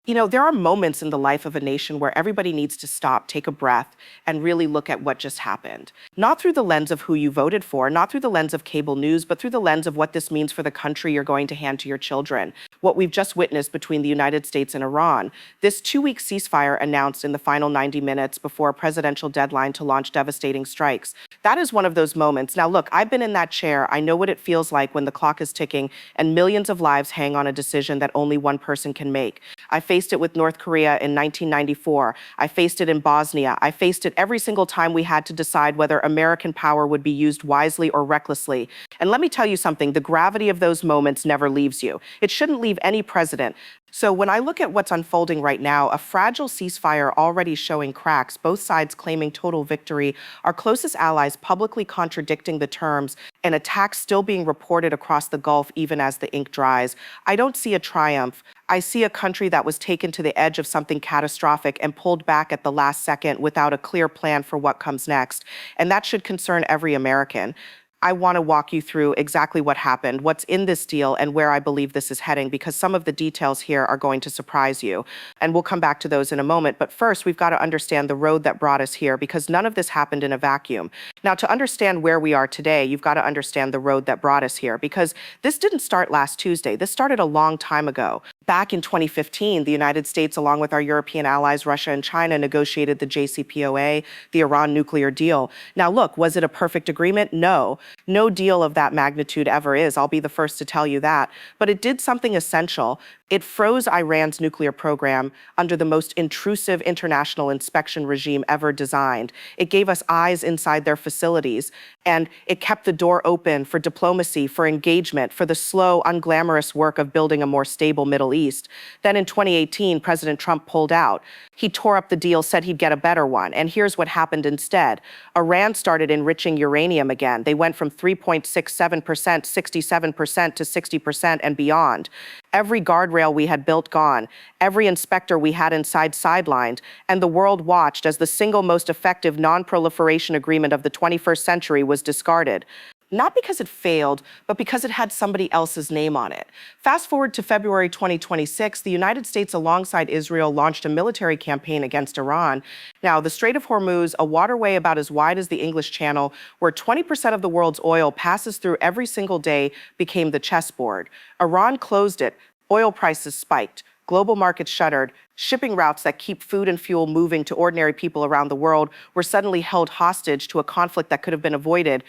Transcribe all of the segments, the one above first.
There are moments in the life of a nation where everybody needs to stop, take a breath, and really look at what just happened. Not through the lens of who you voted for, not through the lens of cable news, but through the lens of what this means for the country you're going to hand to your children. What we've just witnessed between the United States and Iran. This 2-week ceasefire announced in the final 90 minutes before a presidential deadline to launch devastating strikes. That is one of those moments. Now, look, I've been in that chair. I know what it feels like when the clock is ticking and millions of lives hang on a decision that only one person can make. I faced it with North Korea in 1994. I faced it in Bosnia. I faced it every single time we had to decide whether American power would be used wisely or recklessly. And let me tell you something, the gravity of those moments never leaves you. It shouldn't leave any president. So when I look at what's unfolding right now, a fragile ceasefire already showing cracks, both sides claiming total victory, our closest allies publicly contradicting the terms, and attacks still being reported across the Gulf even as the ink dries, I don't see a triumph. I see a country that was taken to the edge of something catastrophic and pulled back at the last second without a clear plan for what comes next. And that should concern every American. I want to walk you through exactly what happened, what's in this deal, and where I believe this is heading, because some of the details here are going to surprise you. And we'll come back to those in a moment. But first, we've got to understand the road that brought us here, because none of this happened in a vacuum. Now, to understand where we are today, you've got to understand the road that brought us here, because this didn't start last Tuesday. This started a long time ago. Back in 2015, the United States, along with our European allies, Russia and China, negotiated the JCPOA, the Iran nuclear deal. Now, look, was it a perfect agreement? No. No deal of that magnitude ever is. I'll be the first to tell you that. But it did something essential. It froze Iran's nuclear program under the most intrusive international inspection regime ever designed. It gave us eyes inside their facilities, and it kept the door open for diplomacy, for engagement, for the slow, unglamorous work of building a more stable Middle East. Then in 2018, President Trump pulled out. He tore up the deal, said he'd get a better one. And here's what happened instead. Iran started enriching uranium again. They went from 3.67%, 67% to 60% and beyond. Every guardrail we had built gone, every inspector we had inside sidelined, and the world watched as the single most effective non-proliferation agreement of the 21st century was discarded. Not because it failed, but because it had somebody else's name on it. Fast forward to February 2026, the United States alongside Israel launched a military campaign against Iran. Now, the Strait of Hormuz, a waterway about as wide as the English Channel, where 20% of the world's oil passes through every single day, became the chessboard. Iran closed it. Oil prices spiked. Global markets shuttered. Shipping routes that keep food and fuel moving to ordinary people around the world were suddenly held hostage to a conflict that could have been avoided.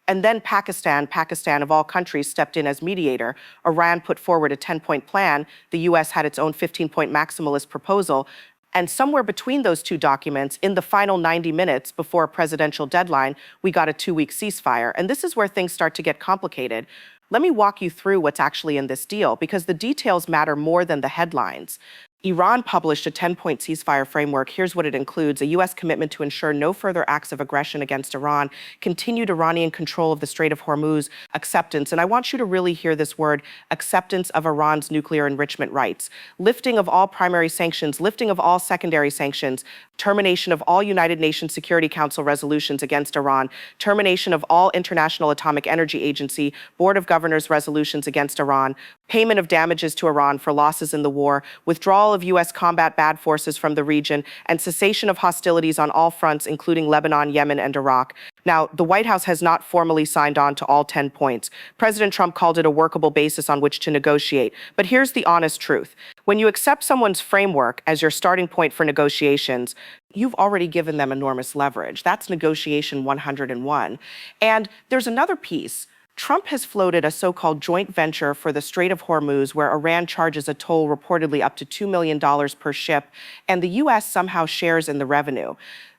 And then Pakistan of all countries, stepped in as mediator. Iran put forward a 10-point plan. The US had its own 15-point maximalist proposal. And somewhere between those two documents, in the final 90 minutes before a presidential deadline, we got a 2-week ceasefire. And this is where things start to get complicated. Let me walk you through what's actually in this deal, because the details matter more than the headlines. Iran published a 10-point ceasefire framework. Here's what it includes: a U.S. commitment to ensure no further acts of aggression against Iran, continued Iranian control of the Strait of Hormuz, acceptance, and I want you to really hear this word, acceptance of Iran's nuclear enrichment rights, lifting of all primary sanctions, lifting of all secondary sanctions, termination of all United Nations Security Council resolutions against Iran, termination of all International Atomic Energy Agency, Board of Governors resolutions against Iran, payment of damages to Iran for losses in the war, withdrawal of U.S. combat bad forces from the region, and cessation of hostilities on all fronts, including Lebanon, Yemen, and Iraq. Now, the White House has not formally signed on to all 10 points. President Trump called it a workable basis on which to negotiate. But here's the honest truth. When you accept someone's framework as your starting point for negotiations, you've already given them enormous leverage. That's negotiation 101. And there's another piece. Trump has floated a so-called joint venture for the Strait of Hormuz, where Iran charges a toll reportedly up to $2 million per ship, and the U.S. somehow shares in the revenue.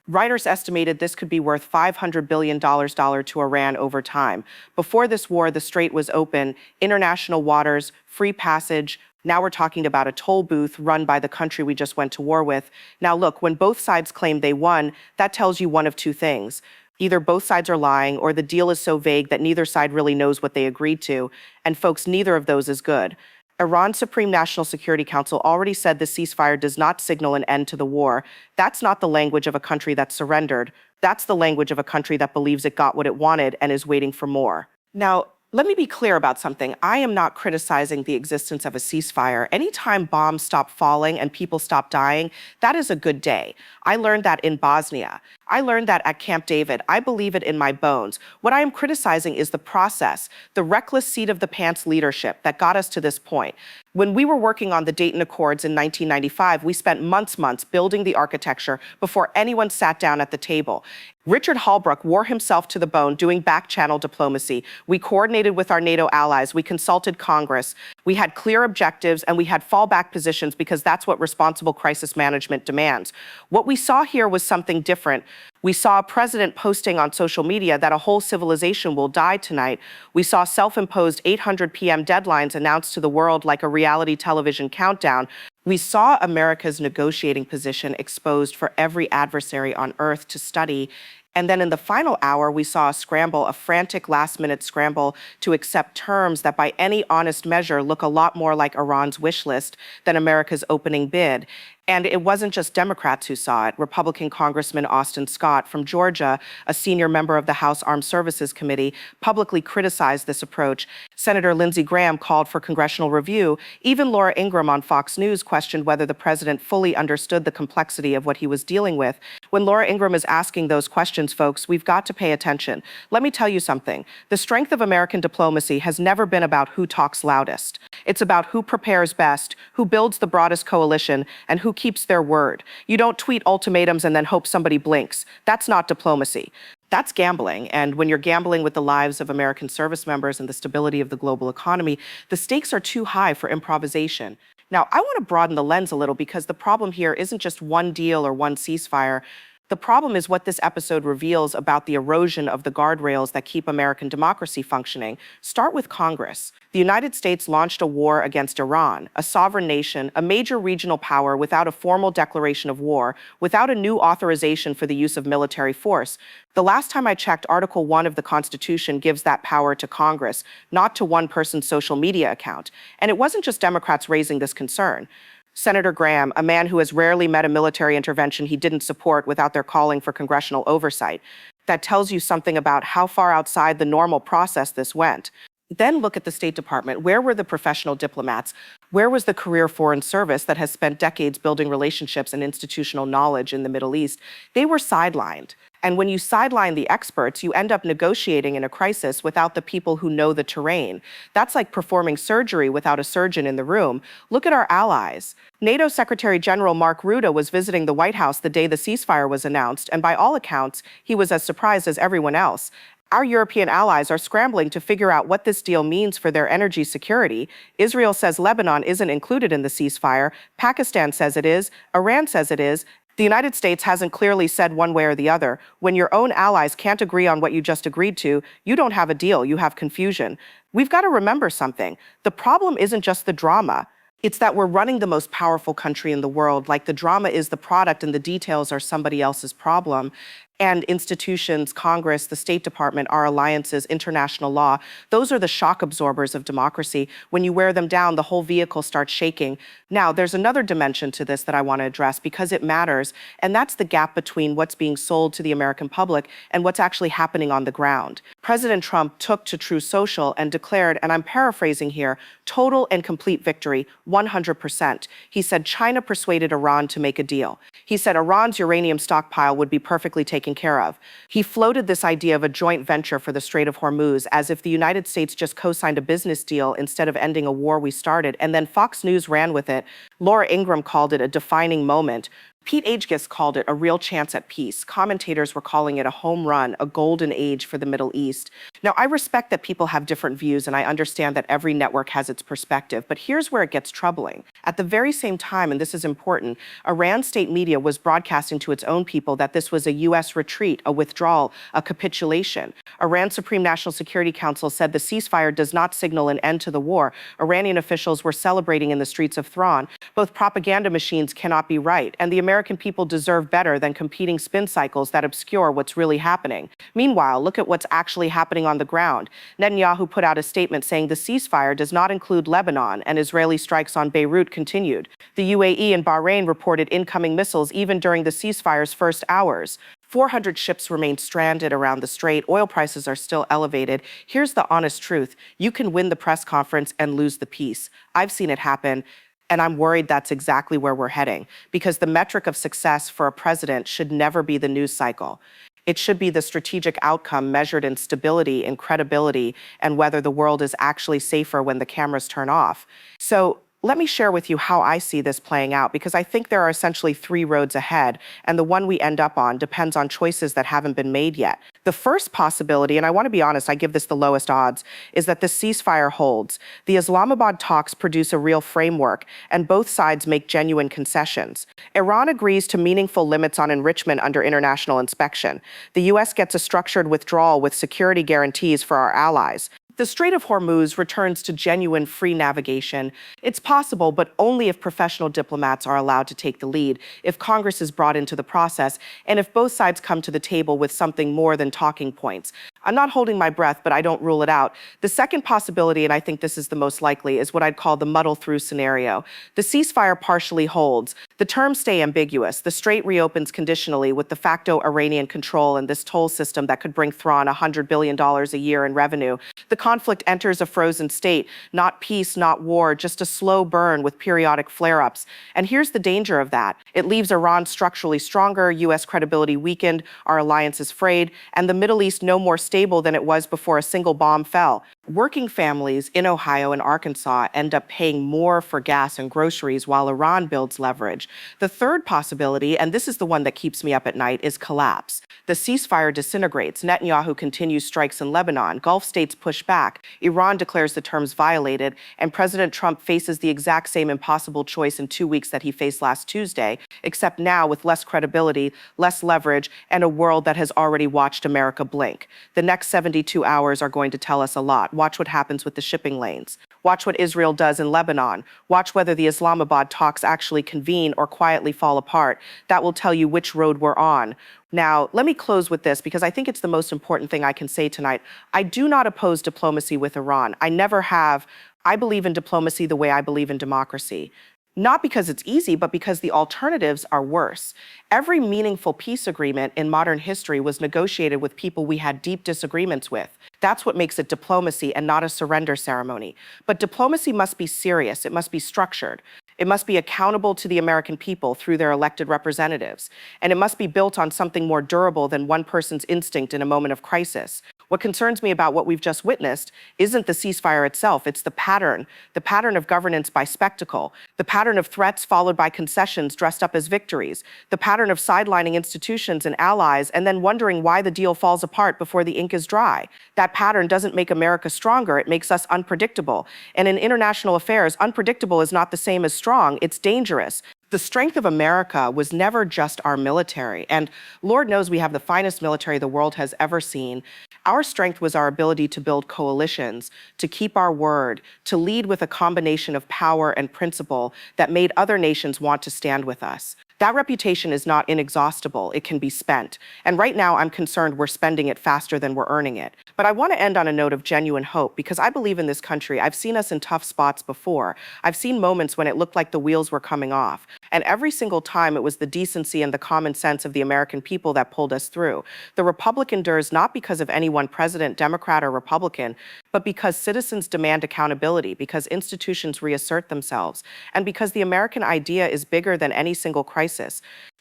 Writers estimated this could be worth $500 billion to Iran over time. Before this war, the strait was open, international waters, free passage. Now we're talking about a toll booth run by the country we just went to war with. Now look, when both sides claim they won, that tells you one of two things. Either both sides are lying, or the deal is so vague that neither side really knows what they agreed to. And folks, neither of those is good. Iran's Supreme National Security Council already said the ceasefire does not signal an end to the war. That's not the language of a country that surrendered. That's the language of a country that believes it got what it wanted and is waiting for more. Now, Let me be clear about something. I am not criticizing the existence of a ceasefire. Anytime bombs stop falling and people stop dying, that is a good day. I learned that in Bosnia. I learned that at Camp David. I believe it in my bones. What I am criticizing is the process, the reckless seat of the pants leadership that got us to this point. When we were working on the Dayton Accords in 1995, we spent months building the architecture before anyone sat down at the table. Richard Holbrooke wore himself to the bone doing back-channel diplomacy. We coordinated with our NATO allies. We consulted Congress. We had clear objectives and we had fallback positions because that's what responsible crisis management demands. What we saw here was something different. We saw a president posting on social media that a whole civilization will die tonight. We saw self-imposed 800 p.m. deadlines announced to the world like a reality television countdown. We saw America's negotiating position exposed for every adversary on earth to study. And then in the final hour, we saw a scramble, a frantic last-minute scramble to accept terms that by any honest measure look a lot more like Iran's wish list than America's opening bid. And it wasn't just Democrats who saw it. Republican Congressman Austin Scott from Georgia, a senior member of the House Armed Services Committee, publicly criticized this approach. Senator Lindsey Graham called for congressional review. Even Laura Ingraham on Fox News questioned whether the president fully understood the complexity of what he was dealing with. When Laura Ingraham is asking those questions, folks, we've got to pay attention. Let me tell you something. The strength of American diplomacy has never been about who talks loudest. It's about who prepares best, who builds the broadest coalition, and who keeps their word. You don't tweet ultimatums and then hope somebody blinks. That's not diplomacy. That's gambling. And when you're gambling with the lives of American service members and the stability of the global economy, the stakes are too high for improvisation. Now, I want to broaden the lens a little because the problem here isn't just one deal or one ceasefire. The problem is what this episode reveals about the erosion of the guardrails that keep American democracy functioning. Start with Congress. The United States launched a war against Iran, a sovereign nation, a major regional power without a formal declaration of war, without a new authorization for the use of military force. The last time I checked, Article 1 of the Constitution gives that power to Congress, not to one person's social media account. And it wasn't just Democrats raising this concern. Senator Graham, a man who has rarely met a military intervention he didn't support without their calling for congressional oversight. That tells you something about how far outside the normal process this went. Then look at the State Department. Where were the professional diplomats? Where was the career foreign service that has spent decades building relationships and institutional knowledge in the Middle East? They were sidelined. And when you sideline the experts, you end up negotiating in a crisis without the people who know the terrain. That's like performing surgery without a surgeon in the room. Look at our allies. NATO Secretary General Mark Rutte was visiting the White House the day the ceasefire was announced, and by all accounts, he was as surprised as everyone else. Our European allies are scrambling to figure out what this deal means for their energy security. Israel says Lebanon isn't included in the ceasefire. Pakistan says it is. Iran says it is. The United States hasn't clearly said one way or the other. When your own allies can't agree on what you just agreed to, you don't have a deal, you have confusion. We've got to remember something. The problem isn't just the drama. It's that we're running the most powerful country in the world, like the drama is the product and the details are somebody else's problem. And institutions, Congress, the State Department, our alliances, international law, those are the shock absorbers of democracy. When you wear them down, the whole vehicle starts shaking. Now, there's another dimension to this that I want to address because it matters, and that's the gap between what's being sold to the American public and what's actually happening on the ground. President Trump took to Truth Social and declared, and I'm paraphrasing here, total and complete victory, 100%. He said China persuaded Iran to make a deal. He said Iran's uranium stockpile would be perfectly taken care of. He floated this idea of a joint venture for the Strait of Hormuz as if the United States just co-signed a business deal instead of ending a war we started, and then Fox News ran with it. Laura Ingraham called it a defining moment. Pete Agis called it a real chance at peace. Commentators were calling it a home run, a golden age for the Middle East. Now, I respect that people have different views, and I understand that every network has its perspective, but here's where it gets troubling. At the very same time, and this is important, Iran state media was broadcasting to its own people that this was a U.S. retreat, a withdrawal, a capitulation. Iran's Supreme National Security Council said the ceasefire does not signal an end to the war. Iranian officials were celebrating in the streets of Tehran. Both propaganda machines cannot be right, and the American people deserve better than competing spin cycles that obscure what's really happening. Meanwhile, look at what's actually happening on the ground. Netanyahu put out a statement saying the ceasefire does not include Lebanon, and Israeli strikes on Beirut continued. The UAE and Bahrain reported incoming missiles even during the ceasefire's first hours. 400 ships remain stranded around the strait. Oil prices are still elevated. Here's the honest truth. You can win the press conference and lose the peace. I've seen it happen. And I'm worried that's exactly where we're heading, because the metric of success for a president should never be the news cycle. It should be the strategic outcome measured in stability and credibility and whether the world is actually safer when the cameras turn off. So let me share with you how I see this playing out, because I think there are essentially three roads ahead, and the one we end up on depends on choices that haven't been made yet. The first possibility, and I want to be honest, I give this the lowest odds, is that the ceasefire holds. The Islamabad talks produce a real framework, and both sides make genuine concessions. Iran agrees to meaningful limits on enrichment under international inspection. The U.S. gets a structured withdrawal with security guarantees for our allies. The Strait of Hormuz returns to genuine free navigation. It's possible, but only if professional diplomats are allowed to take the lead, if Congress is brought into the process, and if both sides come to the table with something more than talking points. I'm not holding my breath, but I don't rule it out. The second possibility, and I think this is the most likely, is what I'd call the muddle-through scenario. The ceasefire partially holds. The terms stay ambiguous. The strait reopens conditionally with de facto Iranian control and this toll system that could bring Thrawn $100 billion a year in revenue. The conflict enters a frozen state, not peace, not war, just a slow burn with periodic flare-ups. And here's the danger of that. It leaves Iran structurally stronger, U.S. credibility weakened, our alliance is frayed, and the Middle East no more stable than it was before a single bomb fell. Working families in Ohio and Arkansas end up paying more for gas and groceries while Iran builds leverage. The third possibility, and this is the one that keeps me up at night, is collapse. The ceasefire disintegrates. Netanyahu continues strikes in Lebanon. Gulf states push back. Iran declares the terms violated, and President Trump faces the exact same impossible choice in 2 weeks that he faced last Tuesday, except now with less credibility, less leverage, and a world that has already watched America blink. The next 72 hours are going to tell us a lot. Watch what happens with the shipping lanes. Watch what Israel does in Lebanon. Watch whether the Islamabad talks actually convene or quietly fall apart. That will tell you which road we're on. Now, let me close with this, because I think it's the most important thing I can say tonight. I do not oppose diplomacy with Iran. I never have. I believe in diplomacy the way I believe in democracy. Not because it's easy, but because the alternatives are worse. Every meaningful peace agreement in modern history was negotiated with people we had deep disagreements with. That's what makes it diplomacy and not a surrender ceremony. But diplomacy must be serious. It must be structured. It must be accountable to the American people through their elected representatives. And it must be built on something more durable than one person's instinct in a moment of crisis. What concerns me about what we've just witnessed isn't the ceasefire itself, it's the pattern of governance by spectacle, the pattern of threats followed by concessions dressed up as victories, the pattern of sidelining institutions and allies and then wondering why the deal falls apart before the ink is dry. That pattern doesn't make America stronger, it makes us unpredictable. And in international affairs, unpredictable is not the same as strong, it's dangerous. The strength of America was never just our military, and Lord knows we have the finest military the world has ever seen. Our strength was our ability to build coalitions, to keep our word, to lead with a combination of power and principle that made other nations want to stand with us. That reputation is not inexhaustible, it can be spent. And right now I'm concerned we're spending it faster than we're earning it. But I want to end on a note of genuine hope, because I believe in this country. I've seen us in tough spots before. I've seen moments when it looked like the wheels were coming off. And every single time it was the decency and the common sense of the American people that pulled us through. The Republic endures not because of any one president, Democrat or Republican, but because citizens demand accountability, because institutions reassert themselves, and because the American idea is bigger than any single crisis.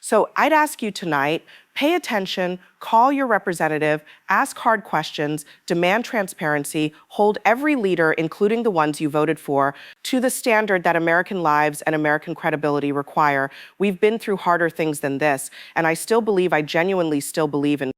So I'd ask you tonight, pay attention, call your representative, ask hard questions, demand transparency, hold every leader, including the ones you voted for, to the standard that American lives and American credibility require. We've been through harder things than this, and I genuinely still believe in